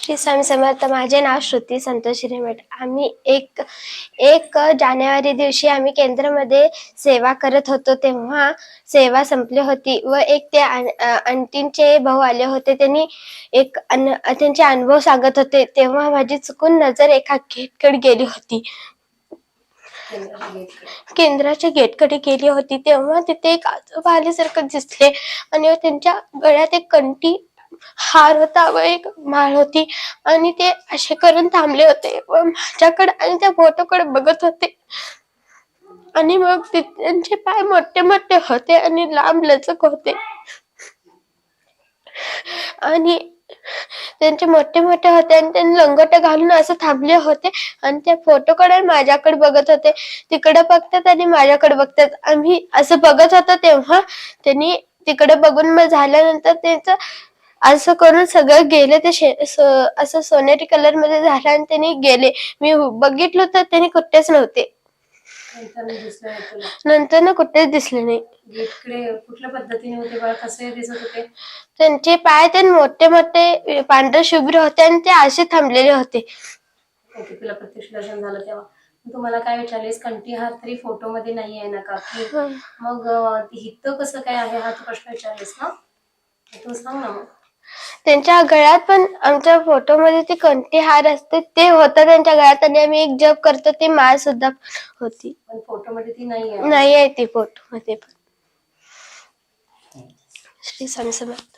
श्री स्वामी समर्थ. माझे नाव श्रुती संतोष हिरेमठ. आम्ही एक जानेवारी दिवशी आम्ही केंद्रामध्ये सेवा करत होतो. तेव्हा सेवा संपली होती व एक ते आंटींचे भाऊ आले होते. त्यांनी त्यांचे अनुभव सांगत होते. तेव्हा माझी चुकून नजर एका गेटकडे गेली होती. केंद्राच्या गेटकडे गेली होती. तेव्हा तिथे एक आजोबा आल्यासारखं दिसले आणि त्यांच्या गळ्यात एक कंठी हार होता व एक माळ होती आणि ते असे करून थांबले होते व माझ्याकडे आणि त्या फोटोकडे बघत होते. आणि मग त्यांचे पाय मोठे मोठे होते आणि लांब लचक होते आणि त्यांचे मोठे मोठे होते आणि त्यांनी लंगोट घालून असं थांबले होते आणि त्या फोटोकडे माझ्याकडे बघत होते. तिकडे बघतात आणि माझ्याकडे बघतात. आम्ही असं बघत होतो तेव्हा त्यांनी तिकडे बघून मग झाल्यानंतर त्यांचं असं करून सगळं गेले. ते असं सोनेरी कलर मध्ये झालं आणि त्यांनी गेले. मी बघितलं तर त्यांनी कुठेच नव्हते. नंतर ना कुठेच दिसले नाही. कुठल्या पद्धतीने होते बाळ, कसे दिसत होते? त्यांचे पाय ते मोठे मोठे पांढरे शुभ्र होते आणि ते असे थांबलेले होते. ओके, तुला प्रत्यक्ष दर्शन झालं तेव्हा तुम्हाला काय विचारलेस? कंठी हार तरी फोटो मध्ये नाही आहे ना का? मग हित कसं काय आहे हा तू प्रश्न विचारलेस ना? तू सांग ना. मग त्यांच्या गळ्यात पण आमच्या फोटोमध्ये ते कंठी हार असते ते होतं त्यांच्या गळ्यात आणि आम्ही एक जप करतो ती माळ सुद्धा होती. पण फोटो मध्ये ती नाही आहे ती फोटो मध्ये पण. श्री स्वामी समर्थ.